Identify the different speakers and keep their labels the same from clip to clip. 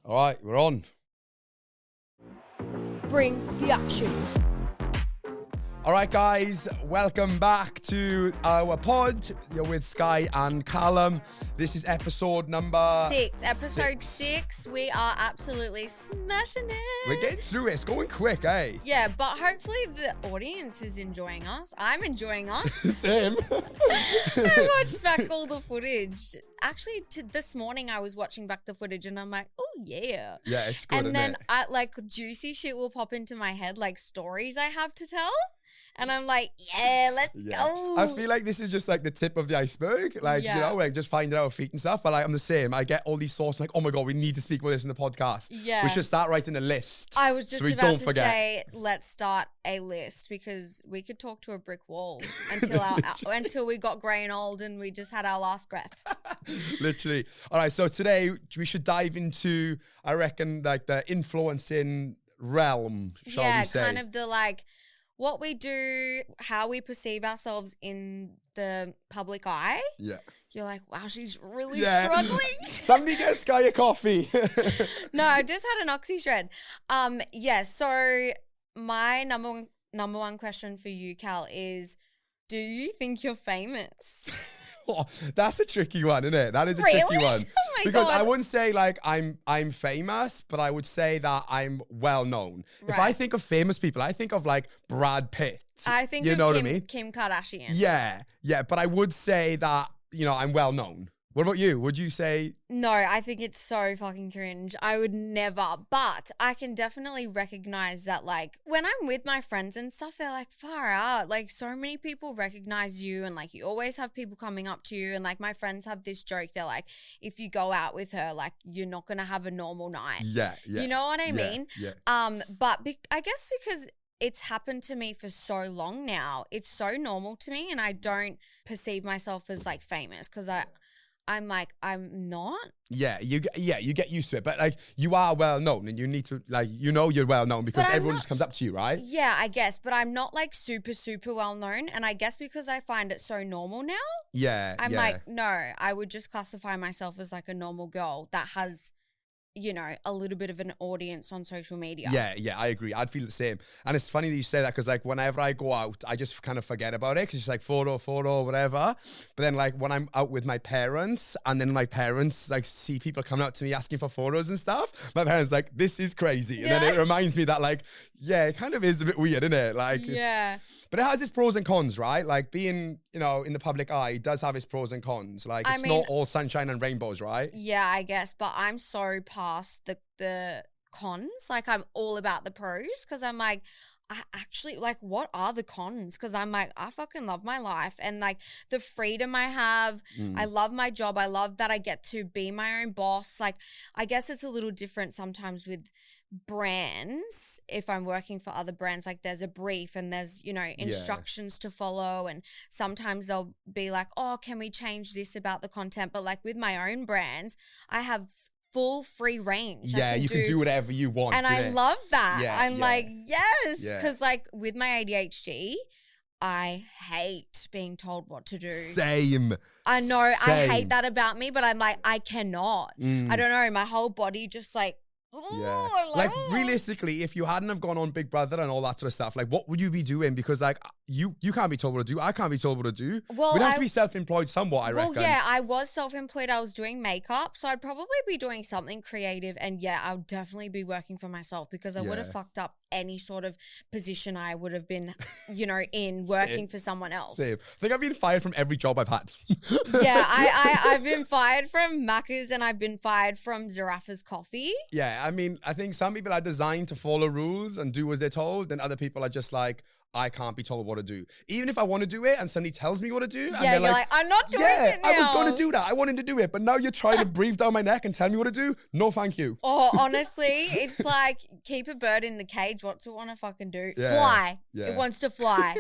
Speaker 1: All right, we're on.
Speaker 2: Bring the action.
Speaker 1: All right, guys, welcome back to our pod. You're with Skye and Callum. This is episode number...
Speaker 2: Episode 6. We are absolutely smashing it.
Speaker 1: We're getting through it. It's going quick, eh?
Speaker 2: Yeah, but hopefully the audience is enjoying us. I'm enjoying us.
Speaker 1: Same.
Speaker 2: I watched back all the footage. Actually, this morning I was watching back the footage and I'm like, oh, yeah.
Speaker 1: Yeah, it's good,
Speaker 2: And then
Speaker 1: isn't
Speaker 2: juicy shit will pop into my head, like stories I have to tell. And I'm like, yeah, let's go.
Speaker 1: I feel like this is just like the tip of the iceberg. Like, you know, like just finding out feet and stuff. But like, I'm the same. I get all these thoughts like, oh my God, we need to speak about this in the podcast.
Speaker 2: Yeah.
Speaker 1: We should start writing a list.
Speaker 2: I was just
Speaker 1: so we
Speaker 2: about
Speaker 1: don't
Speaker 2: to
Speaker 1: forget.
Speaker 2: say, let's start a list because we could talk to a brick wall until we got grey and old and we just had our last breath.
Speaker 1: Literally. All right. So today we should dive into, I reckon, like the influencing realm, shall we say.
Speaker 2: Yeah, kind of the like, what we do, how we perceive ourselves in the public eye.
Speaker 1: Yeah.
Speaker 2: You're like, wow, she's really struggling.
Speaker 1: Somebody get Skye a coffee.
Speaker 2: No, I just had an oxy shred. So my number one question for you, Cal, is do you think you're famous?
Speaker 1: Oh, that's a tricky one, isn't it? That is a
Speaker 2: Really?
Speaker 1: tricky one.
Speaker 2: Oh my
Speaker 1: because
Speaker 2: God.
Speaker 1: I wouldn't say like I'm famous, but I would say that I'm well known.
Speaker 2: Right.
Speaker 1: If I think of famous people, I think of like Brad Pitt.
Speaker 2: I think
Speaker 1: you
Speaker 2: of
Speaker 1: know what I mean?
Speaker 2: Kim Kardashian.
Speaker 1: Yeah. But I would say that, you know, I'm well known. What about you? Would you say?
Speaker 2: No, I think it's so fucking cringe. I would never. But I can definitely recognize that, like, when I'm with my friends and stuff, they're like, far out. Like, so many people recognize you and, like, you always have people coming up to you. And, like, my friends have this joke. They're like, if you go out with her, like, you're not going to have a normal night.
Speaker 1: Yeah.
Speaker 2: You know what I mean?
Speaker 1: Yeah.
Speaker 2: But I guess because it's happened to me for so long now, it's so normal to me. And I don't perceive myself as, like, famous because I'm like, I'm not.
Speaker 1: Yeah, you get used to it, but like you are well known, and you need to like you're well known because everyone just comes up to you, right?
Speaker 2: Yeah, I guess, but I'm not like super well known, and I guess because I find it so normal now.
Speaker 1: Yeah,
Speaker 2: I'm like, no, I would just classify myself as like a normal girl that has, you know, a little bit of an audience on social media.
Speaker 1: Yeah, I agree. I'd feel the same. And it's funny that you say that because, like, whenever I go out, I just kind of forget about it because it's like photo, whatever. But then, like, when I'm out with my parents and then my parents, like, see people coming up to me asking for photos and stuff, my parents like, this is crazy. And then it reminds me that, like, yeah, it kind of is a bit weird, isn't it? Like, but it has its pros and cons, right? Like, being, you know, in the public eye does have its pros and cons. Like, it's not all sunshine and rainbows, right?
Speaker 2: Yeah, I guess. But I'm so past the cons. Like, I'm all about the pros because I'm like, I actually, like, what are the cons? Because I'm like, I fucking love my life and, like, the freedom I have. I love my job. I love that I get to be my own boss. Like, I guess it's a little different sometimes with brands. If I'm working for other brands, like, there's a brief and there's, you know, instructions to follow. And sometimes they'll be like, oh, can we change this about the content? But, like, with my own brands, I have full free range.
Speaker 1: Yeah, you can do whatever you want.
Speaker 2: And I love that.
Speaker 1: Yeah,
Speaker 2: I'm like, yes.
Speaker 1: Yeah.
Speaker 2: Because, like, with my ADHD, I hate being told what to do.
Speaker 1: Same.
Speaker 2: I know. I hate that about me, but I'm like, I cannot. I don't know. My whole body just like,
Speaker 1: yeah. Like, realistically, if you hadn't have gone on Big Brother and all that sort of stuff, like, what would you be doing? Because, like, you can't be told what to do. I can't be told what to do.
Speaker 2: Well,
Speaker 1: we'd have to be self-employed somewhat, I reckon.
Speaker 2: Well, yeah, I was self-employed. I was doing makeup. So I'd probably be doing something creative. And yeah, I would definitely be working for myself because I would have fucked up any sort of position I would have been, you know, in working for someone else.
Speaker 1: Same. I think I've been fired from every job I've had.
Speaker 2: Yeah, I've been fired from Macca's and I've been fired from Zarafa's Coffee.
Speaker 1: Yeah, I mean, I think some people are designed to follow rules and do as they're told, and other people are just like, I can't be told what to do. Even if I want to do it and somebody tells me what to do.
Speaker 2: Yeah,
Speaker 1: and
Speaker 2: you're like, I'm not doing it now.
Speaker 1: I was going to do that. I wanted to do it. But now you're trying to breathe down my neck and tell me what to do? No, thank you.
Speaker 2: Oh, honestly, it's like, keep a bird in the cage. What's it want to fucking do?
Speaker 1: Yeah,
Speaker 2: fly.
Speaker 1: yeah.
Speaker 2: It wants to fly.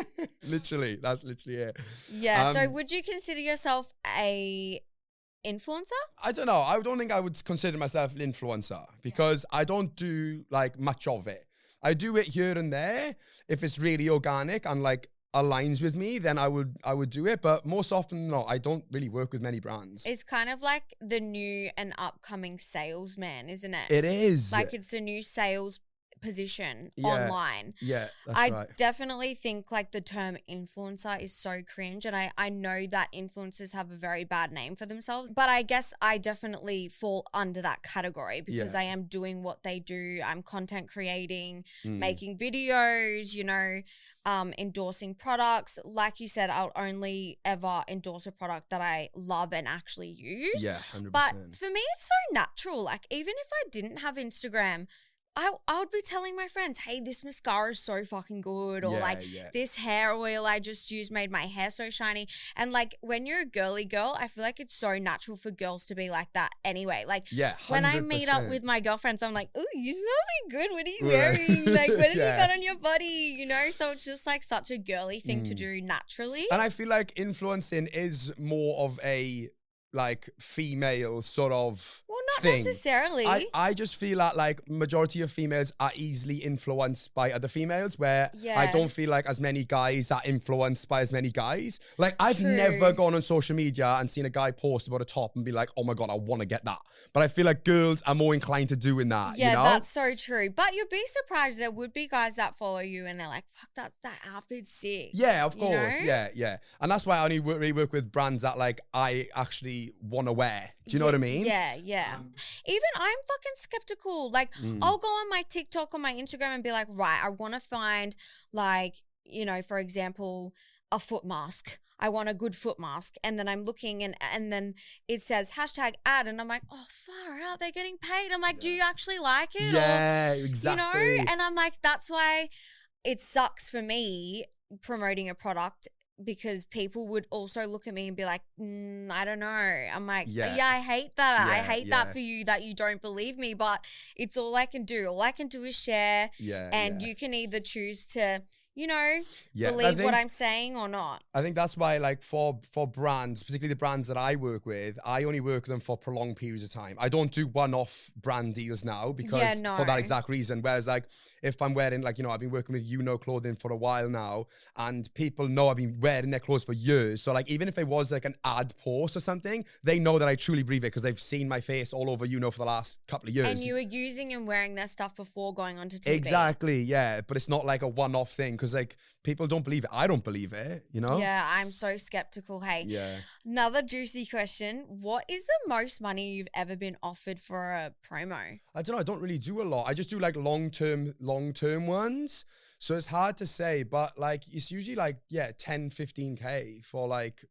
Speaker 1: Literally. That's literally it.
Speaker 2: Yeah. So would you consider yourself a influencer?
Speaker 1: I don't know. I don't think I would consider myself an influencer because I don't do like much of it. I do it here and there if it's really organic and like aligns with me, then I would do it. But most often than not, I don't really work with many brands.
Speaker 2: It's kind of like the new and upcoming salesman, isn't it?
Speaker 1: It is.
Speaker 2: Like it's a new sales position
Speaker 1: Yeah.
Speaker 2: online.
Speaker 1: Yeah, that's
Speaker 2: I
Speaker 1: right.
Speaker 2: definitely think like the term influencer is so cringe, and I know that influencers have a very bad name for themselves, but I guess I definitely fall under that category because
Speaker 1: Yeah.
Speaker 2: I am doing what they do. I'm content creating,
Speaker 1: Mm.
Speaker 2: making videos, you know, endorsing products. Like you said, I'll only ever endorse a product that I love and actually use.
Speaker 1: Yeah, 100%.
Speaker 2: But for me, it's so natural. Like even if I didn't have Instagram, I would be telling my friends, hey, this mascara is so fucking good. Or
Speaker 1: Yeah,
Speaker 2: like
Speaker 1: yeah.
Speaker 2: this hair oil I just used made my hair so shiny. And like when you're a girly girl, I feel like it's so natural for girls to be like that anyway. Like
Speaker 1: Yeah,
Speaker 2: when I meet up
Speaker 1: 100%.
Speaker 2: with my girlfriends, I'm like, ooh, you smell so good. What are you
Speaker 1: Yeah.
Speaker 2: wearing? Like what have
Speaker 1: Yeah.
Speaker 2: you got on your body? You know? So it's just like such a girly thing to
Speaker 1: Mm.
Speaker 2: do naturally.
Speaker 1: And I feel like influencing is more of a like female sort of
Speaker 2: Well, not
Speaker 1: thing.
Speaker 2: necessarily.
Speaker 1: I just feel that like majority of females are easily influenced by other females, where I
Speaker 2: Yeah.
Speaker 1: don't feel like as many guys are influenced by as many guys. Like I've
Speaker 2: True.
Speaker 1: never gone on social media and seen a guy post about a top and be like, oh my God, I want to get that. But I feel like girls are more inclined to doing that,
Speaker 2: Yeah,
Speaker 1: you know?
Speaker 2: that's so true. But you'd be surprised there would be guys that follow you and they're like, fuck, that outfit's sick.
Speaker 1: Yeah, of
Speaker 2: You
Speaker 1: course.
Speaker 2: know?
Speaker 1: Yeah, yeah. And that's why I only really work with brands that like I actually want to wear. Do you know what I mean?
Speaker 2: Yeah, yeah. Even I'm fucking skeptical. Like,
Speaker 1: Mm.
Speaker 2: I'll go on my TikTok or my Instagram and be like, right, I want to find, like, you know, for example, a foot mask. I want a good foot mask. And then I'm looking and then it says hashtag ad. And I'm like, oh, far out. They're getting paid. I'm like, do you actually like it?
Speaker 1: Yeah,
Speaker 2: Or,
Speaker 1: exactly.
Speaker 2: you know? And I'm like, that's why it sucks for me promoting a product, because people would also look at me and be like, I don't know. I'm like,
Speaker 1: Yeah.
Speaker 2: yeah, I hate that. I
Speaker 1: Yeah,
Speaker 2: hate
Speaker 1: yeah.
Speaker 2: that for you, that you don't believe me, but it's all I can do. All I can do is share,
Speaker 1: Yeah,
Speaker 2: and
Speaker 1: yeah.
Speaker 2: you can either choose to, you know,
Speaker 1: Yeah, I
Speaker 2: believe what
Speaker 1: think-
Speaker 2: I'm saying or not.
Speaker 1: I think that's why, like, for brands, particularly the brands that I work with, I only work with them for prolonged periods of time. I don't do one-off brand deals now because
Speaker 2: Yeah,
Speaker 1: for that
Speaker 2: no.
Speaker 1: exact reason. Whereas, like, if I'm wearing, like, you know, I've been working with clothing for a while now, and people know I've been wearing their clothes for years. So, like, even if it was like an ad post or something, they know that I truly believe it because they've seen my face all over for the last couple of years.
Speaker 2: And you were using and wearing their stuff before going onto TV.
Speaker 1: Exactly, yeah. But it's not like a one-off thing because, like, people don't believe it. I don't believe it, you know?
Speaker 2: Yeah, I'm so skeptical. Hey,
Speaker 1: Yeah.
Speaker 2: another juicy question. What is the most money you've ever been offered for a promo?
Speaker 1: I don't know. I don't really do a lot. I just do like long-term ones. So it's hard to say, but like it's usually like 10, 15K for like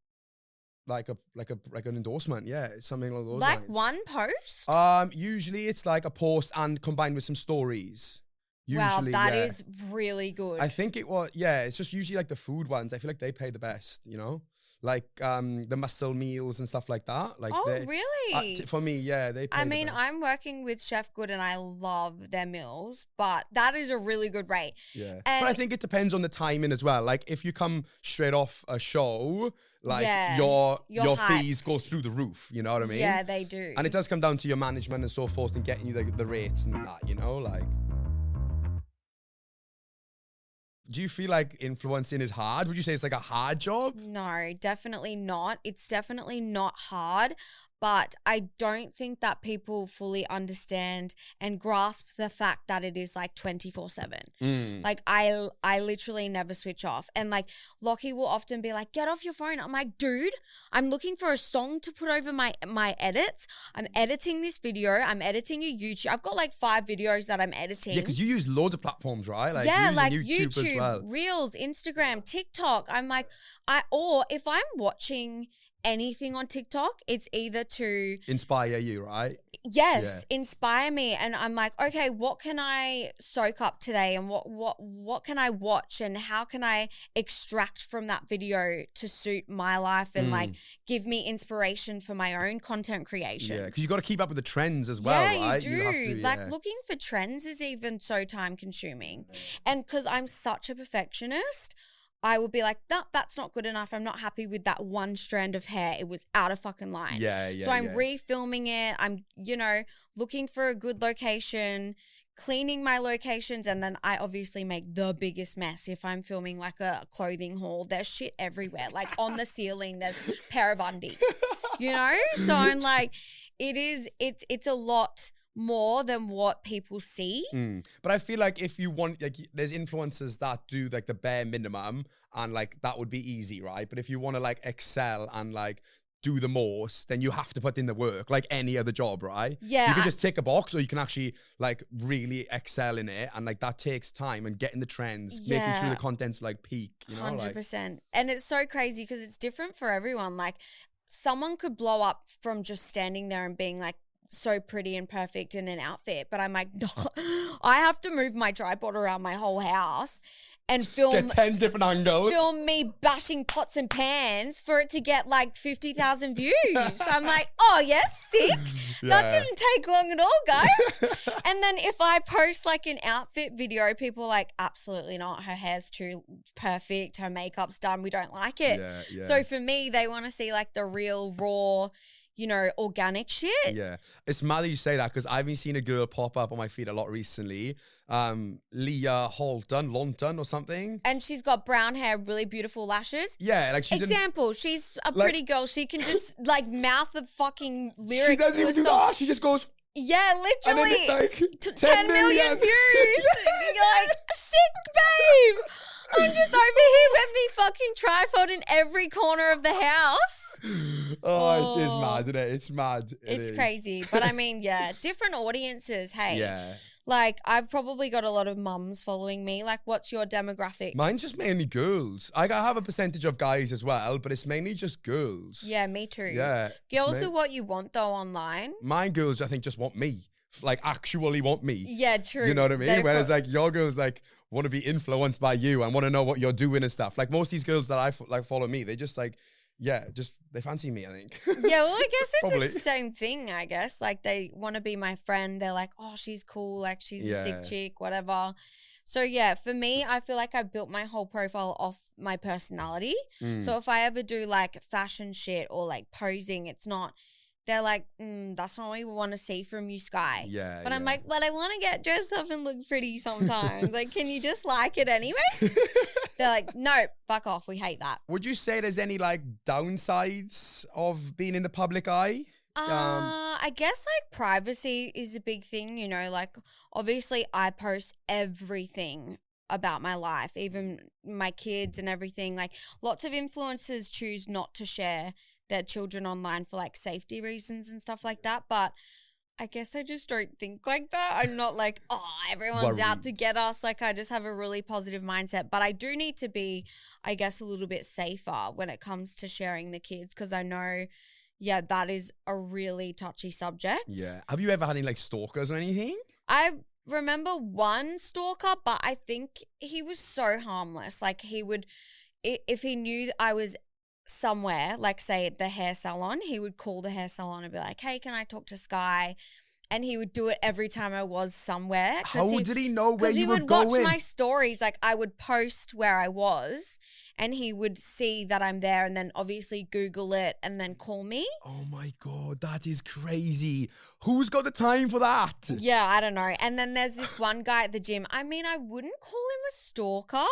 Speaker 1: an endorsement. Yeah, something along those
Speaker 2: Like
Speaker 1: lines.
Speaker 2: one post?
Speaker 1: Usually it's like a post and combined with some stories.
Speaker 2: Wow,
Speaker 1: Usually,
Speaker 2: that
Speaker 1: yeah.
Speaker 2: is really good.
Speaker 1: I think it was, it's just usually like the food ones. I feel like they pay the best, you know? Like the muscle meals and stuff like that. Like
Speaker 2: Oh,
Speaker 1: they,
Speaker 2: really?
Speaker 1: for me, yeah, they pay
Speaker 2: I
Speaker 1: the
Speaker 2: mean,
Speaker 1: best.
Speaker 2: I'm working with Chef Good and I love their meals, but that is a really good rate.
Speaker 1: Yeah.
Speaker 2: And-
Speaker 1: But I think it depends on the timing as well. Like if you come straight off a show, like
Speaker 2: Yeah,
Speaker 1: your
Speaker 2: you're
Speaker 1: fees
Speaker 2: hyped.
Speaker 1: go through the roof, you know what I mean?
Speaker 2: Yeah, they do.
Speaker 1: And it does come down to your management and so forth and getting you the rates and that, you know, like. Do you feel like influencing is hard? Would you say it's like a hard job?
Speaker 2: No, definitely not. It's definitely not hard, but I don't think that people fully understand and grasp the fact that it is like 24/7. Like I literally never switch off. And like Lockie will often be like, get off your phone. I'm like, dude, I'm looking for a song to put over my edits. I'm editing this video. I'm editing a YouTube. I've got like 5 videos that I'm editing.
Speaker 1: Yeah, because you use loads of platforms, right? Like
Speaker 2: yeah,
Speaker 1: using
Speaker 2: like
Speaker 1: YouTube as well.
Speaker 2: Reels, Instagram, TikTok. I'm like, or if I'm watching anything on TikTok, it's either to
Speaker 1: Inspire you, right?
Speaker 2: inspire me, and I'm like, okay, what can I soak up today, and what can I watch, and how can I extract from that video to suit my life and like give me inspiration for my own content creation.
Speaker 1: Yeah, because you got to keep up with the trends as well,
Speaker 2: Yeah,
Speaker 1: right?
Speaker 2: you do.
Speaker 1: have to,
Speaker 2: Like
Speaker 1: yeah.
Speaker 2: looking for trends is even so time consuming. And because I'm such a perfectionist, I would be like, no, that's not good enough. I'm not happy with that one strand of hair. It was out of fucking line.
Speaker 1: Yeah, yeah.
Speaker 2: So I'm
Speaker 1: yeah.
Speaker 2: refilming it. I'm, looking for a good location, cleaning my locations, and then I obviously make the biggest mess if I'm filming like a clothing haul. There's shit everywhere, like on the ceiling there's a pair of undies, you know? So I'm like, it's a lot more than what people see.
Speaker 1: But I feel like if you want, like, there's influencers that do like the bare minimum, and like that would be easy, right? But if you want to like excel and like do the most, then you have to put in the work, like any other job, right?
Speaker 2: Yeah.
Speaker 1: You can just tick a box, or you can actually like really excel in it, and like that takes time and getting the trends, making sure the content's like peak, you know?
Speaker 2: 100%. And it's so crazy because it's different for everyone. Like, someone could blow up from just standing there and being like so pretty and perfect in an outfit, but I'm like, no, I have to move my tripod around my whole house and film
Speaker 1: Get 10 different angles.
Speaker 2: Film me bashing pots and pans for it to get like 50,000 views. So I'm like, oh yes, sick. That didn't take long at all, guys. And then if I post like an outfit video, people are like, absolutely not. Her hair's too perfect. Her makeup's done. We don't like it. So for me, they want to see like the real, raw, you know, organic shit.
Speaker 1: Yeah. It's mad that you say that, because I've been seeing a girl pop up on my feed a lot recently. Leah Launton or something.
Speaker 2: And she's got brown hair, really beautiful lashes.
Speaker 1: Yeah, like she's
Speaker 2: she's a pretty girl. She can just like mouth the fucking lyrics.
Speaker 1: She doesn't even do that. She just goes,
Speaker 2: yeah, literally.
Speaker 1: and then it's like
Speaker 2: 10 million views. You're like, sick, babe. I'm just over here with the fucking tripod in every corner of the house.
Speaker 1: Oh, it is mad, isn't it? It's mad.
Speaker 2: It's crazy. But I mean, yeah, different audiences. Hey.
Speaker 1: Yeah.
Speaker 2: Like, I've probably got a lot of mums following me. Like, what's your demographic?
Speaker 1: Mine's just mainly girls. I have a percentage of guys as well, but it's mainly just girls.
Speaker 2: Yeah, me too.
Speaker 1: Yeah.
Speaker 2: Girls are what you want, though, online.
Speaker 1: My girls, I think, just want me. Like, actually want me.
Speaker 2: Yeah, true.
Speaker 1: You know what I mean? Whereas, like, your girls, like, want to be influenced by you and want to know what you're doing and stuff. Like, most of these girls that I follow me, they just, like, yeah, just they fancy me, I think.
Speaker 2: Yeah, well, I guess it's the same thing, I guess. Like, they want to be my friend. They're like, oh, she's cool. Like, she's a sick chick, whatever. So, yeah, for me, I feel like I built my whole profile off my personality. So if I ever do, like, fashion shit or, like, posing, it's not... They're like, that's not what we want to see from you, Skye.
Speaker 1: Yeah.
Speaker 2: But I'm like, but I want to get dressed up and look pretty sometimes. Like, can you just like it anyway? They're like, no, fuck off. We hate that.
Speaker 1: Would you say there's any like downsides of being in the public eye?
Speaker 2: I guess like privacy is a big thing, you know, like obviously I post everything about my life, even my kids and everything. Like lots of influencers choose not to share their children online for like safety reasons and stuff like that. But I guess I just don't think like that. I'm not like, oh, everyone's out to get us. Like I just have a really positive mindset. But I do need to be, I guess, a little bit safer when it comes to sharing the kids, because I know, yeah, that is a really touchy subject.
Speaker 1: Yeah. Have you ever had any like stalkers or anything?
Speaker 2: I remember one stalker, but I think he was so harmless. Like he would, if he knew I was somewhere, like say at the hair salon, he would call the hair salon and be like, hey, can I talk to Skye? And he would do it every time I was somewhere.
Speaker 1: How did he know where you were going?
Speaker 2: Because he would watch my stories. Like I would post where I was and he would see that I'm there and then obviously Google it and then call me.
Speaker 1: Oh my God, that is crazy. Who's got the time for that?
Speaker 2: Yeah, I don't know. And then there's this one guy at the gym. I mean, I wouldn't call him a stalker,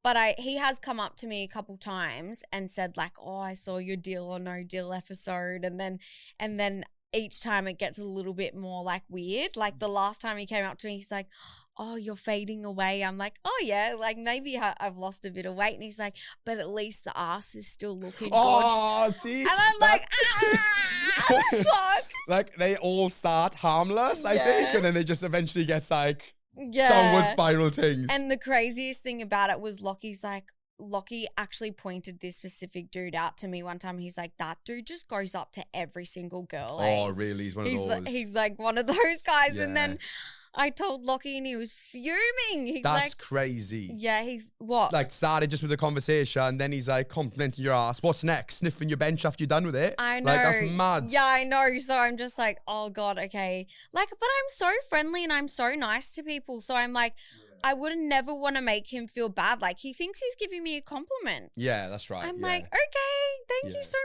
Speaker 2: but he has come up to me a couple times and said like, oh, I saw your Deal or No Deal episode. And then each time it gets a little bit more like weird. Like the last time he came up to me, he's like, oh, you're fading away. I'm like, oh yeah, like maybe I've lost a bit of weight. And he's like, but at least the ass is still looking good.
Speaker 1: Oh, see?
Speaker 2: And I'm like, fuck.
Speaker 1: Like they all start harmless, I think, and then they just eventually gets like downward spiral things.
Speaker 2: And the craziest thing about it was Lockie actually pointed this specific dude out to me one time. He's like, that dude just goes up to every single girl.
Speaker 1: Oh, really? He's one of those.
Speaker 2: He's like one of those guys. Yeah. And then I told Lockie and he was fuming.
Speaker 1: That's crazy.
Speaker 2: Yeah, he's what?
Speaker 1: Like started just with a conversation and then he's like complimenting your ass. What's next? Sniffing your bench after you're done with it?
Speaker 2: I know.
Speaker 1: Like that's mad.
Speaker 2: Yeah, I know. So I'm just like, oh God, okay. Like, but I'm so friendly and I'm so nice to people. So I'm like, I would never want to make him feel bad. Like he thinks he's giving me a compliment.
Speaker 1: Yeah, that's right.
Speaker 2: I'm like, okay, thank you so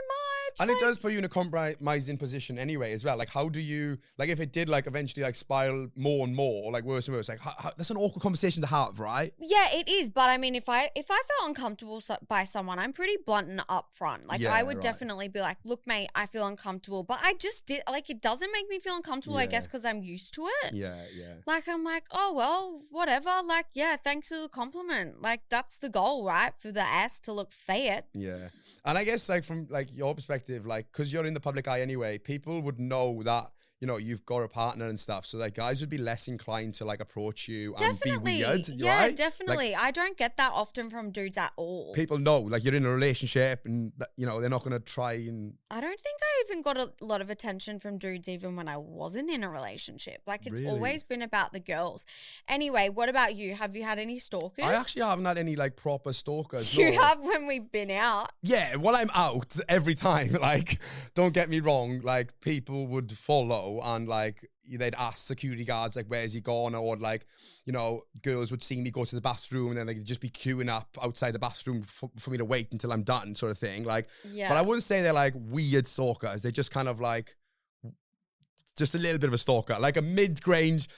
Speaker 1: And it does put you in a compromising position anyway as well. Like, how do you, like, if it did, like, eventually, like, spiral more and more, or, like, worse and worse, like, that's an awkward conversation to have, right?
Speaker 2: Yeah, it is. But I mean, if I felt uncomfortable by someone, I'm pretty blunt and upfront. Like, I would definitely be like, look, mate, I feel uncomfortable. But I just did, like, it doesn't make me feel uncomfortable, I guess, because I'm used to it.
Speaker 1: Yeah.
Speaker 2: Like, I'm like, oh, well, whatever. Like, yeah, thanks for the compliment. Like, that's the goal, right? For the ass to look fat.
Speaker 1: Yeah. And I guess, like, from, like, your perspective, like, because you're in the public eye anyway, people would know that, you know, you've got a partner and stuff. So, like, guys would be less inclined to, like, approach you and be weird.
Speaker 2: Yeah,
Speaker 1: right?
Speaker 2: definitely.
Speaker 1: Like,
Speaker 2: I don't get that often from dudes at all.
Speaker 1: people know, like, you're in a relationship and, you know, they're not going to try and...
Speaker 2: I don't think I even got a lot of attention from dudes even when I wasn't in a relationship. Like, it's always been about the girls. Anyway, what about you? Have you had any stalkers?
Speaker 1: I actually haven't had any, like, proper stalkers.
Speaker 2: You have when we've been out.
Speaker 1: Yeah, when I'm out every time, like, don't get me wrong, like, people would follow and, like, they'd ask security guards, like, where's he gone? Or, like, you know, girls would see me go to the bathroom and then they'd just be queuing up outside the bathroom for me to wait until I'm done, sort of thing. Like, but I wouldn't say they're, like, weird stalkers. They're just kind of, like, just a little bit of a stalker, like a mid-range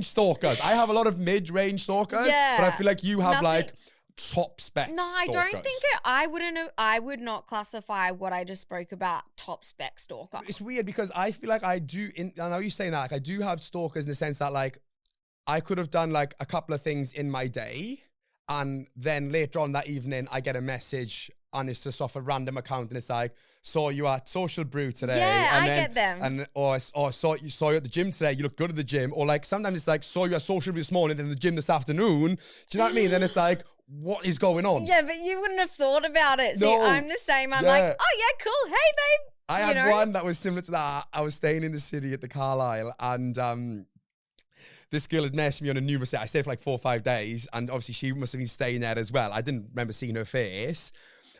Speaker 1: stalkers. I have a lot of mid-range stalkers, but I feel like you have like top spec.
Speaker 2: No, I don't think it. I would not classify what I just spoke about top spec stalker.
Speaker 1: It's weird because I feel like I do. I know you're saying that. Like, I do have stalkers in the sense that, like, I could have done, like, a couple of things in my day, and then later on that evening, I get a message. And it's just off a random account, and it's like, saw you at Social Brew today.
Speaker 2: Yeah,
Speaker 1: and
Speaker 2: I
Speaker 1: then,
Speaker 2: get them.
Speaker 1: And or saw you at the gym today. You look good at the gym. Or, like, sometimes it's like, saw you at Social Brew this morning, then the gym this afternoon. Do you know what I mean? Then it's like, what is going on?
Speaker 2: Yeah, but you wouldn't have thought about it. See,
Speaker 1: No.
Speaker 2: I'm the same. I'm like, oh yeah, cool. Hey, babe.
Speaker 1: I had one that was similar to that. I was staying in the city at the Carlisle, and this girl had messaged me on a numerous day. I stayed for like 4 or 5 days, and obviously she must have been staying there as well. I didn't remember seeing her face.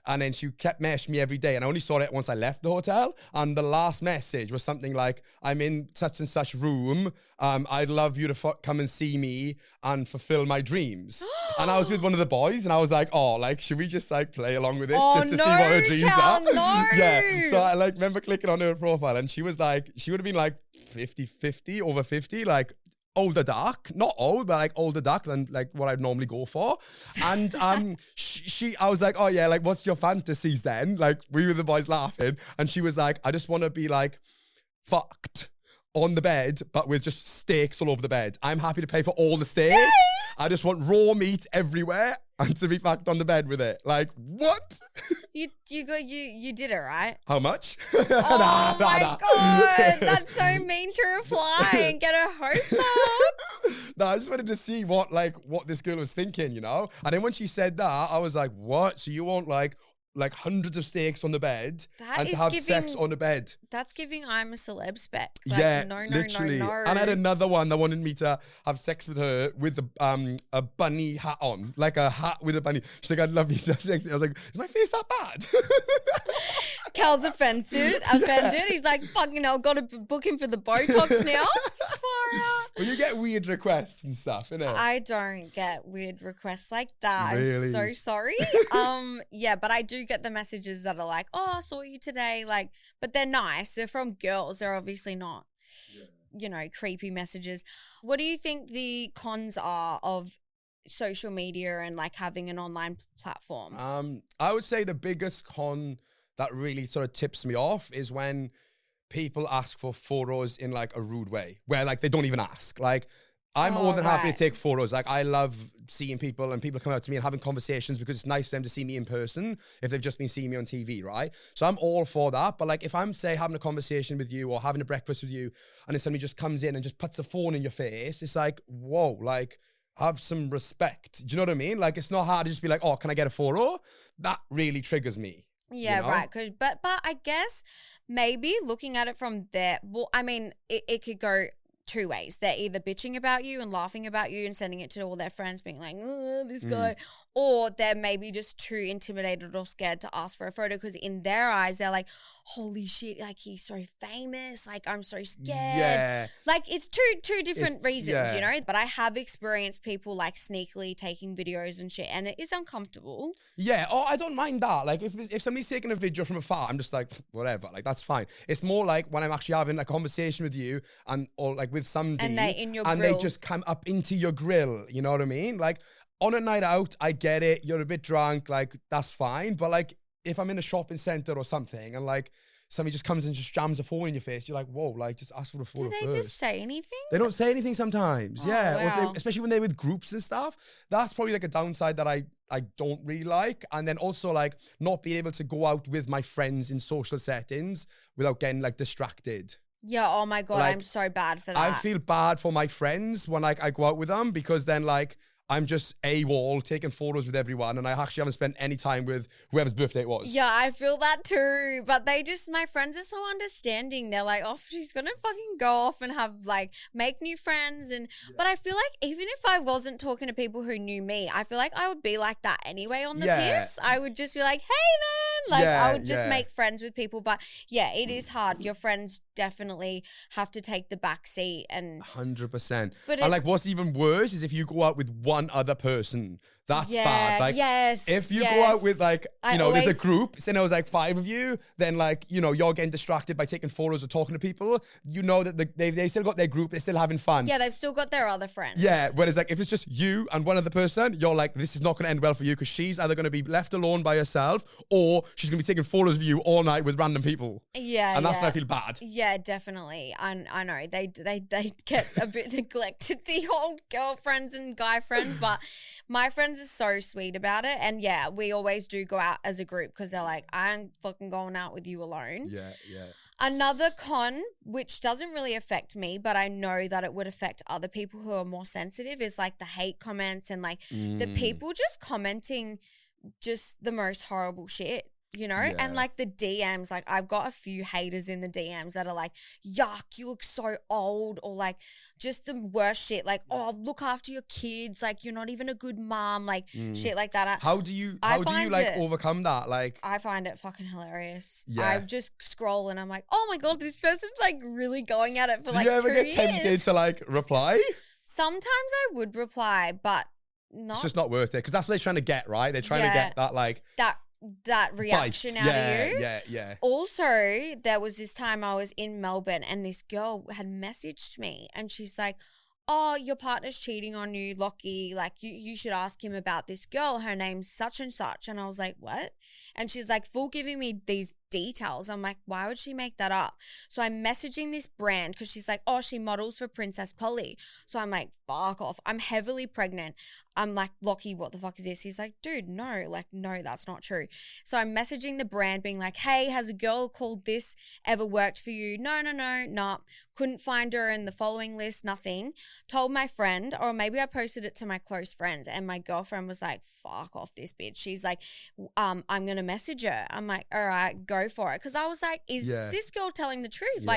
Speaker 1: And then she kept messaging me every day, and I only saw it once I left the hotel. And the last message was something like, I'm in such and such room. I'd love you to come and see me and fulfill my dreams. And I was with one of the boys, and I was like, oh, like, should we just, like, play along with this just to see what her dreams are?
Speaker 2: No.
Speaker 1: Yeah. So I, like, remember clicking on her profile, and she was like, she would have been like 50, over 50, like, older dark, not old, but like older dark than like what I'd normally go for. And I was like, oh yeah, like, what's your fantasies then? Like, we were the boys laughing, and she was like, I just want to be like fucked on the bed, but with just steaks all over the bed. I'm happy to pay for all the steaks. I just want raw meat everywhere and to be fucked on the bed with it. Like, what?
Speaker 2: You did it, right?
Speaker 1: How much?
Speaker 2: Oh my God, that's so mean to reply and get her hopes up.
Speaker 1: No, I just wanted to see what this girl was thinking, you know? And then when she said that, I was like, what? So you want like hundreds of steaks on the bed and to have sex on the bed?
Speaker 2: That's giving I'm a celeb spec. Like,
Speaker 1: yeah,
Speaker 2: no.
Speaker 1: literally. And I had another one that wanted me to have sex with her with a bunny hat on, like a hat with a bunny. She's like, I'd love you to have sex. I was like, is my face that bad?
Speaker 2: Cal's offended. He's like, fucking hell, got to book him for the Botox now.
Speaker 1: Well, you get weird requests and stuff, innit?
Speaker 2: I don't get weird requests like that.
Speaker 1: Really?
Speaker 2: I'm so sorry. Yeah, but I do get the messages that are like, oh, I saw you today. Like, but they're nice. They're from girls. They're obviously not, you know, creepy messages. What do you think the cons are of social media and like having an online platform?
Speaker 1: I would say the biggest con that really sort of tips me off is when people ask for photos in like a rude way, where like they don't even ask. Like, I'm more than happy to take photos. Like, I love seeing people and people coming up to me and having conversations because it's nice for them to see me in person if they've just been seeing me on TV, right? So I'm all for that. But like, if I'm, say, having a conversation with you or having a breakfast with you and then somebody just comes in and just puts the phone in your face, it's like, whoa, like, have some respect. Do you know what I mean? Like, it's not hard to just be like, oh, can I get a photo? That really triggers me.
Speaker 2: Yeah,
Speaker 1: you know?
Speaker 2: right. But I guess maybe looking at it from there, well, I mean, it could go two ways. They're either bitching about you and laughing about you and sending it to all their friends being like, oh, this guy, or they're maybe just too intimidated or scared to ask for a photo because in their eyes, they're like, holy shit, like he's so famous, like I'm so scared.
Speaker 1: Yeah.
Speaker 2: Like it's two different reasons, you know, but I have experienced people like sneakily taking videos and shit and it is uncomfortable.
Speaker 1: Yeah, oh, I don't mind that. Like, if somebody's taking a video from afar, I'm just like, whatever. Like, that's fine. It's more like when I'm actually having like a conversation with you or like with somebody
Speaker 2: And they're in your
Speaker 1: and
Speaker 2: grill.
Speaker 1: they just come up into your grill. You know what I mean? Like, on a night out, I get it. You're a bit drunk. Like, that's fine. But like, if I'm in a shopping center or something and like somebody just comes and just jams a phone in your face, you're like, whoa, like just ask for a photo
Speaker 2: Do they
Speaker 1: first.
Speaker 2: just say anything?
Speaker 1: They don't say anything sometimes. Yeah. Or if
Speaker 2: wow.
Speaker 1: especially when they're with groups and stuff. That's probably like a downside that I don't really like. And then also like not being able to go out with my friends in social settings without getting like distracted.
Speaker 2: Yeah, oh my God,
Speaker 1: Like,
Speaker 2: I'm so bad for that.
Speaker 1: I feel bad for my friends when like I go out with them because then like I'm just AWOL taking photos with everyone and I actually haven't spent any time with whoever's birthday it was.
Speaker 2: Yeah, I feel that too. But my friends are so understanding. They're like, oh, she's gonna fucking go off and have like make new friends. But I feel like even if I wasn't talking to people who knew me, I feel like I would be like that anyway on the piss. I would just be like, hey man. Like I would just make friends with people. But yeah, it is hard. Your friends definitely have to take the back seat and
Speaker 1: 100%.
Speaker 2: But
Speaker 1: and like what's even worse is if you go out with one other person. That's bad. Like if you go out with like, you know, there's a group, say there was like 5 of you, then like, you know, you're getting distracted by taking photos or talking to people. You know that they still got their group, they're still having fun.
Speaker 2: Yeah, they've still got their other friends.
Speaker 1: Yeah, whereas like if it's just you and one other person, you're like, this is not going to end well for you because she's either going to be left alone by herself or she's going to be taking photos of you all night with random people.
Speaker 2: Yeah,
Speaker 1: and that's when I feel bad.
Speaker 2: Yeah, definitely. I know they get a bit neglected, the old girlfriends and guy friends, but my friends are so sweet about it. And yeah, we always do go out as a group because they're like, I ain't fucking going out with you alone.
Speaker 1: Yeah.
Speaker 2: Another con, which doesn't really affect me, but I know that it would affect other people who are more sensitive, is like the hate comments and like the people just commenting just the most horrible shit. You know, and like the DMs, like I've got a few haters in the DMs that are like, yuck, you look so old, or like just the worst shit, like, oh, look after your kids, like you're not even a good mom, like shit like that.
Speaker 1: How do you like overcome that? Like,
Speaker 2: I find it fucking hilarious.
Speaker 1: Yeah.
Speaker 2: I just scroll and I'm like, oh my God, this person's like really going at it for like 2 years.
Speaker 1: Do you ever get tempted to like reply?
Speaker 2: Sometimes I would reply, but not.
Speaker 1: It's just not worth it because that's what they're trying to get, right? They're trying to get that like
Speaker 2: that reaction out of you.
Speaker 1: Yeah.
Speaker 2: Also, there was this time I was in Melbourne and this girl had messaged me and she's like, oh, your partner's cheating on you, Lockie. Like, you should ask him about this girl. Her name's such and such. And I was like, what? And she's like, full giving me these details. I'm like, why would she make that up? So I'm messaging this brand because she's like, oh, she models for Princess Polly. So I'm like, fuck off. I'm heavily pregnant. I'm like, Lockie, what the fuck is this? He's like, dude, no, that's not true. So I'm messaging the brand being like, hey, has a girl called this ever worked for you? No, nah. Couldn't find her in the following list, nothing. Told my friend, or maybe I posted it to my close friends, and my girlfriend was like, fuck off this bitch. She's like, I'm going to message her. I'm like, all right, go for it. Because I was like, is this girl telling the truth?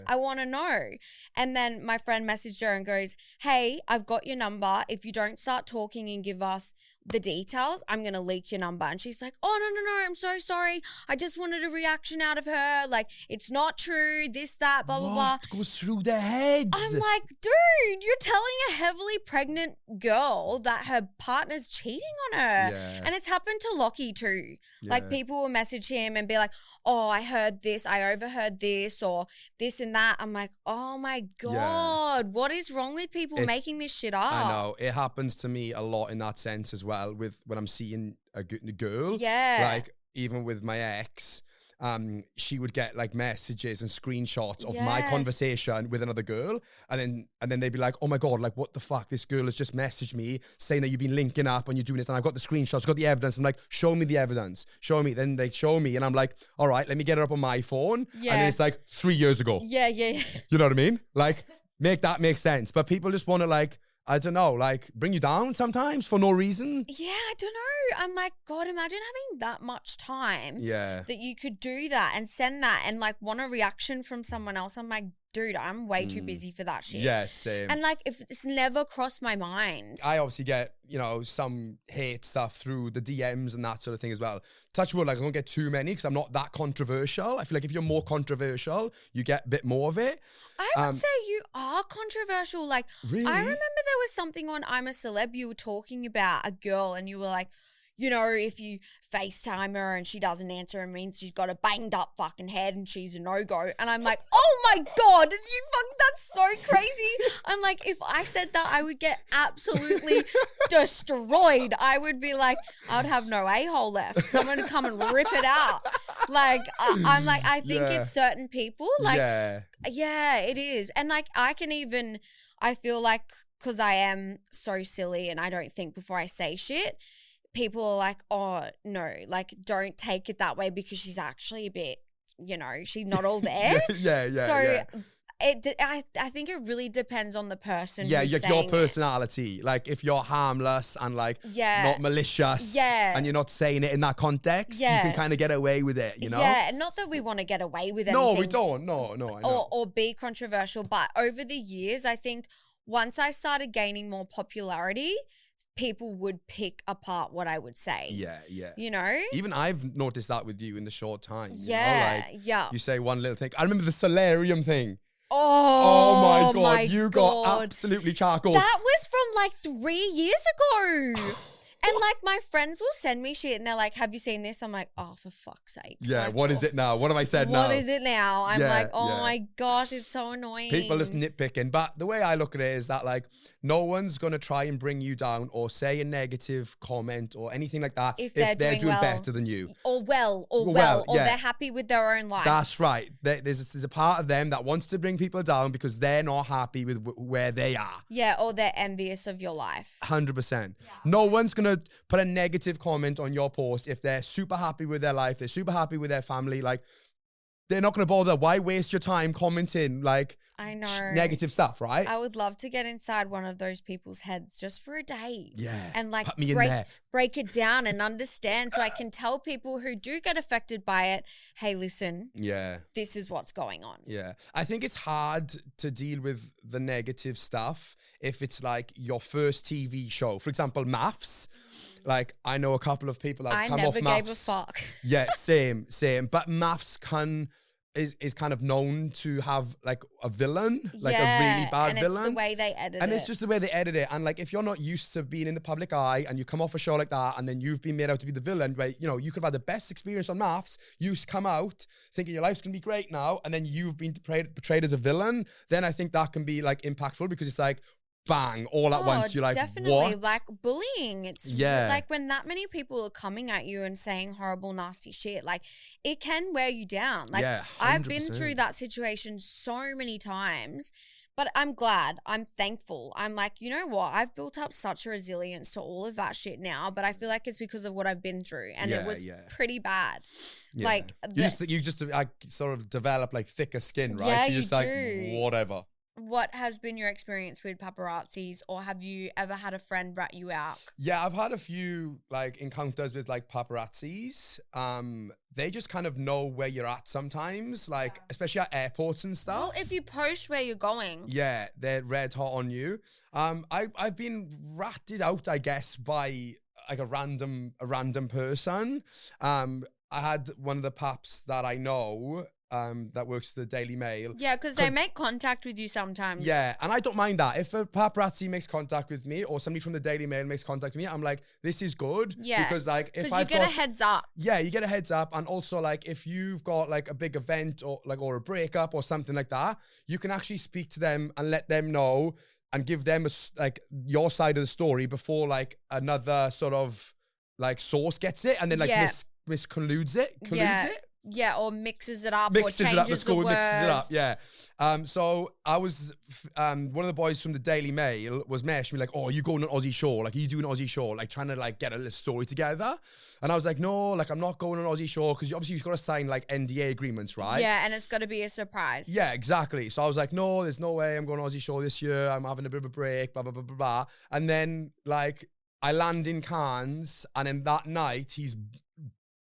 Speaker 2: I want to know. And then my friend messaged her and goes, hey, I've got your number. If you don't start talking and give us the details, I'm going to leak your number. And she's like, oh, no, I'm so sorry. I just wanted a reaction out of her. Like, it's not true, this, that, blah, blah, blah.
Speaker 1: What goes through their heads?
Speaker 2: I'm like, dude, you're telling a heavily pregnant girl that her partner's cheating on her.
Speaker 1: Yeah.
Speaker 2: And it's happened to Lockie too.
Speaker 1: Yeah.
Speaker 2: Like, people will message him and be like, oh, I heard this, I overheard this, or this and that. I'm like, oh my God, what is wrong with people making this shit up?
Speaker 1: I know. It happens to me a lot in that sense as well with when I'm seeing a girl.
Speaker 2: Yeah.
Speaker 1: Like, even with my ex, she would get like messages and screenshots of my conversation with another girl, and then they'd be like, oh my God, like what the fuck, this girl has just messaged me saying that you've been linking up and you're doing this, and I've got the screenshots, got the evidence. I'm like, show me the evidence, show me. Then they show me and I'm like, all right, let me get it up on my phone. And then it's like 3 years ago.
Speaker 2: Yeah.
Speaker 1: You know what I mean? Like, make that make sense. But people just want to like, I don't know, like bring you down sometimes for no reason.
Speaker 2: Yeah, I don't know. I'm like, God, imagine having that much time that you could do that and send that and like want a reaction from someone else. I'm like, dude, I'm way too busy for that shit.
Speaker 1: Yeah, same.
Speaker 2: And like, if it's never crossed my mind.
Speaker 1: I obviously get, you know, some hate stuff through the DMs and that sort of thing as well. Touch wood, like I don't get too many because I'm not that controversial. I feel like if you're more controversial, you get a bit more of it.
Speaker 2: I would say you are controversial. Like,
Speaker 1: really?
Speaker 2: I remember there was something on I'm a Celeb, you were talking about a girl and you were like, you know, if you FaceTime her and she doesn't answer, it means she's got a banged up fucking head and she's a no-go. And I'm like, oh my God, that's so crazy. I'm like, if I said that, I would get absolutely destroyed. I would be like, I would have no a-hole left. Someone would come and rip it out. Like, I'm like, I think it's certain people. Like, yeah, it is. And like, I feel like, because I am so silly and I don't think before I say shit, people are like, oh, no, like, don't take it that way because she's actually a bit, you know, she's not all there. I think it really depends on the person.
Speaker 1: Yeah,
Speaker 2: who's
Speaker 1: your personality. Like, if you're harmless and, like, not malicious and you're not saying it in that context, you can kind of get away with it, you know?
Speaker 2: Yeah, not that we want to get away with anything.
Speaker 1: No, we don't. No, I know.
Speaker 2: Or be controversial. But over the years, I think once I started gaining more popularity, people would pick apart what I would say.
Speaker 1: Yeah.
Speaker 2: You know?
Speaker 1: Even I've noticed that with you in the short time.
Speaker 2: Yeah,
Speaker 1: you know? Like, you say one little thing. I remember the solarium thing.
Speaker 2: Oh
Speaker 1: my God. You got absolutely charcoal.
Speaker 2: That was from like 3 years ago. And like my friends will send me shit and they're like, have you seen this? I'm like, oh, for fuck's sake.
Speaker 1: Yeah,
Speaker 2: like,
Speaker 1: what is it now? What have I said now?
Speaker 2: What is it now? I'm like, oh my gosh, it's so annoying.
Speaker 1: People just nitpicking. But the way I look at it is that like no one's going to try and bring you down or say a negative comment or anything like that if they're doing better than you.
Speaker 2: Or they're happy with their own life.
Speaker 1: That's right. There's a part of them that wants to bring people down because they're not happy with where they are.
Speaker 2: Yeah, or they're envious of your life.
Speaker 1: 100%. Yeah. No one's going to put a negative comment on your post if they're super happy with their life, they're super happy with their family. Like, they're not going to bother. Why waste your time commenting like
Speaker 2: I know
Speaker 1: negative stuff, right?
Speaker 2: I would love to get inside one of those people's heads just for a day.
Speaker 1: Yeah.
Speaker 2: And like
Speaker 1: put me in there.
Speaker 2: Break it down and understand so I can tell people who do get affected by it, hey, listen, this is what's going on.
Speaker 1: Yeah. I think it's hard to deal with the negative stuff if it's like your first TV show. For example, maths. Like, I know a couple of people that have come off maths.
Speaker 2: I never gave a fuck.
Speaker 1: Yeah, same. But maths is kind of known to have like a villain, like a really bad villain.
Speaker 2: And it's the way they edit it.
Speaker 1: And it's just the way they edit it. And like, if you're not used to being in the public eye and you come off a show like that and then you've been made out to be the villain, where, you know, you could have had the best experience on maths, you come out thinking your life's going to be great now, and then you've been portrayed as a villain, then I think that can be like impactful because it's like, bang, all at once. You're like,
Speaker 2: definitely.
Speaker 1: What?
Speaker 2: Like bullying. It's like when that many people are coming at you and saying horrible, nasty shit, like it can wear you down. Like I've been through that situation so many times, but I'm glad, I'm thankful. I'm like, you know what? I've built up such a resilience to all of that shit now, but I feel like it's because of what I've been through, and it was pretty bad.
Speaker 1: Yeah. Like you just like sort of develop like thicker skin, right?
Speaker 2: Yeah,
Speaker 1: so you're just like, whatever.
Speaker 2: What has been your experience with paparazzis, or have you ever had a friend rat you out?
Speaker 1: Yeah, I've had a few like encounters with like paparazzis. They just kind of know where you're at sometimes, like especially at airports and stuff.
Speaker 2: Well, if you post where you're going. Yeah,
Speaker 1: they're red hot on you. I've been ratted out, I guess, by like a random person. I had one of the paps that I know that works for the Daily Mail.
Speaker 2: Yeah, because they make contact with you sometimes.
Speaker 1: Yeah, and I don't mind that. If a paparazzi makes contact with me or somebody from the Daily Mail makes contact with me, I'm like, this is good.
Speaker 2: Yeah.
Speaker 1: Because like if
Speaker 2: you get a heads up.
Speaker 1: Yeah, you get a heads up. And also like if you've got like a big event or a breakup or something like that, you can actually speak to them and let them know and give them like your side of the story before like another sort of like source gets it and then like miscolludes it.
Speaker 2: or mixes it up
Speaker 1: Mixes
Speaker 2: or
Speaker 1: it
Speaker 2: changes
Speaker 1: up. The school
Speaker 2: the
Speaker 1: mixes it up.
Speaker 2: words.
Speaker 1: Yeah. So I was one of the boys from the Daily Mail was messaging me like, "Oh, you going on Aussie Shore? Like, are you doing Aussie Shore? Like, trying to like get a little story together." And I was like, "No, like I'm not going on Aussie Shore because obviously you've got to sign like NDA agreements, right?"
Speaker 2: Yeah, and it's got to be a surprise.
Speaker 1: Yeah, exactly. So I was like, "No, there's no way I'm going on Aussie Shore this year. I'm having a bit of a break, blah blah blah blah blah." And then like I land in Cairns, and then that night he's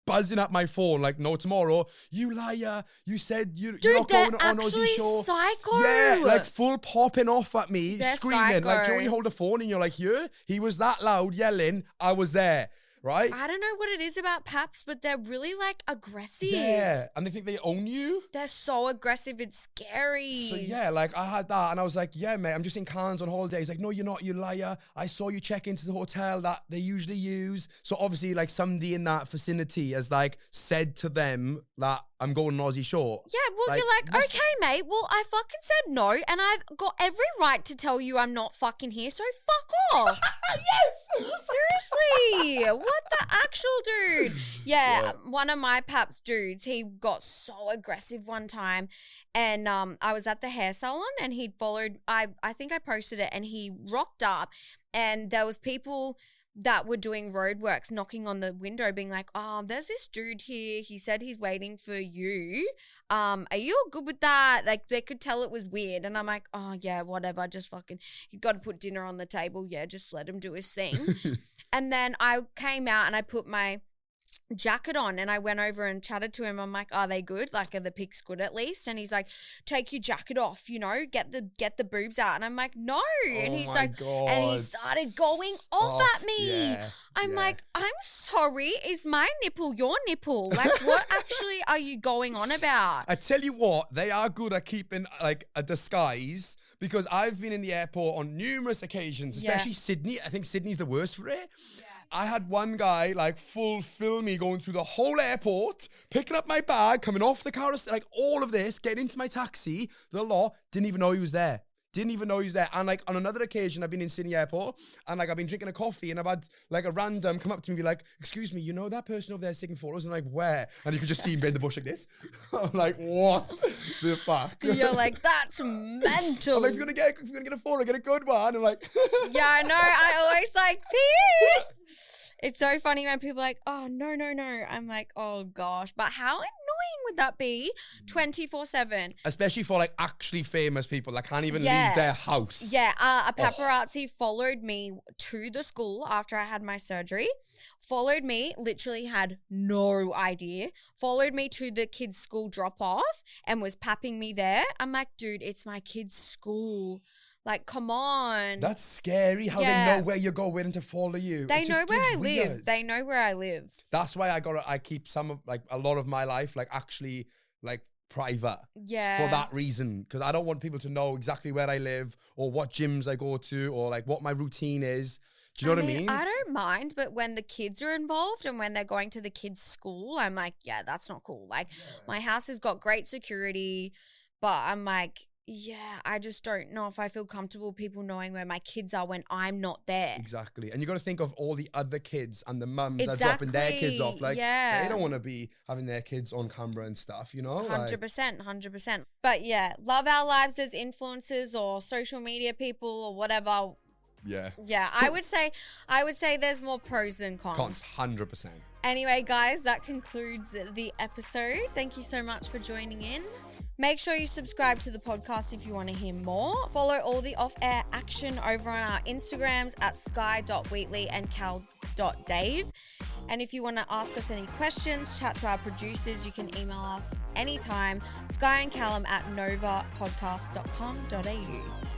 Speaker 1: buzzing up my phone like, "No, tomorrow, you liar, you said you're not going on Aussie Shore."
Speaker 2: Psycho.
Speaker 1: Yeah, like full popping off at me,
Speaker 2: They're
Speaker 1: screaming.
Speaker 2: psycho.
Speaker 1: Like, do you know when you hold the phone and you're like, "Here," he was that loud yelling, I was there, right?
Speaker 2: I don't know what it is about paps, but they're really like aggressive.
Speaker 1: Yeah, and they think they own you.
Speaker 2: They're so aggressive, it's scary.
Speaker 1: So yeah, like I had that and I was like, "Yeah, mate, I'm just in Cairns on holiday." He's like, "No, you're not, you liar. I saw you check into the hotel that they usually use." So obviously like somebody in that vicinity has like said to them that I'm going on Aussie Shore.
Speaker 2: Yeah, well, you're like, "Okay, mate, well, I fucking said no, and I've got every right to tell you I'm not fucking here, so fuck off."
Speaker 1: Yes!
Speaker 2: Seriously, what the actual dude? Yeah, one of my paps dudes, he got so aggressive one time, and I was at the hair salon, and he'd followed. I think I posted it, and he rocked up, and there was people that were doing roadworks knocking on the window being like, "Oh, there's this dude here. He said he's waiting for you. Are you all good with that?" Like they could tell it was weird. And I'm like, "Oh yeah, whatever. Just fucking, you got to put dinner on the table. Yeah, just let him do his thing." And then I came out and I put my jacket on and I went over and chatted to him. I'm like, "Are they good? Like, are the pics good at least?" And he's like, "Take your jacket off, you know, get the boobs out." And I'm like, "No." And he's like,
Speaker 1: God.
Speaker 2: and he started going off at me.
Speaker 1: Yeah,
Speaker 2: I'm like, "I'm sorry, is my nipple your nipple? Like, what actually are you going on about?"
Speaker 1: I tell you what, they are good at keeping like a disguise because I've been in the airport on numerous occasions, especially Sydney. I think Sydney's the worst for it. I had one guy like full film me going through the whole airport, picking up my bag, coming off the carousel, like all of this, getting into my taxi. The law didn't even know he was there. Didn't even know he was there. And like on another occasion, I've been in Sydney Airport and like I've been drinking a coffee and I've had like a random come up to me and be like, "Excuse me, you know that person over there is taking photos?" And I'm like, "Where?" And you could just see him behind the bush like this. I'm like, "What the fuck?"
Speaker 2: You're like, "That's mental."
Speaker 1: I'm like, if you're gonna get a photo, get a good one. I'm like,
Speaker 2: yeah, I know. I always like, "Peace." It's so funny when people are like, "Oh, no, no, no." I'm like, "Oh gosh." But how annoying would that be 24/7?
Speaker 1: especially for like actually famous people that can't even leave their house.
Speaker 2: Yeah, a paparazzi followed me to the school after I had my surgery. Followed me, literally had no idea. Followed me to the kids' school drop-off and was papping me there. I'm like, "Dude, it's my kids' school. Like, come on."
Speaker 1: That's scary how they know where you're going to follow you.
Speaker 2: They
Speaker 1: It
Speaker 2: know
Speaker 1: just
Speaker 2: where
Speaker 1: gets
Speaker 2: I
Speaker 1: weird.
Speaker 2: live. They know where I live.
Speaker 1: That's why I keep some of like a lot of my life like actually like private.
Speaker 2: Yeah.
Speaker 1: For that reason, because I don't want people to know exactly where I live or what gyms I go to or like what my routine is. Do you know what I mean?
Speaker 2: I don't mind, but when the kids are involved and when they're going to the kids' school, I'm like, yeah, that's not cool. Like, my house has got great security, but I'm like, yeah, I just don't know if I feel comfortable people knowing where my kids are when I'm not there.
Speaker 1: Exactly. And you got to think of all the other kids and the mums that are dropping their kids off. Like, they don't want to be having their kids on camera and stuff, you know?
Speaker 2: 100%, 100%. But yeah, love our lives as influencers or social media people or whatever.
Speaker 1: Yeah.
Speaker 2: Yeah, I would say there's more pros than cons.
Speaker 1: 100%.
Speaker 2: Anyway, guys, that concludes the episode. Thank you so much for joining in. Make sure you subscribe to the podcast if you want to hear more. Follow all the off-air action over on our Instagrams at skye.wheatley and cal.dave. And if you want to ask us any questions, chat to our producers, you can email us anytime, skyeandcallum@novapodcast.com.au.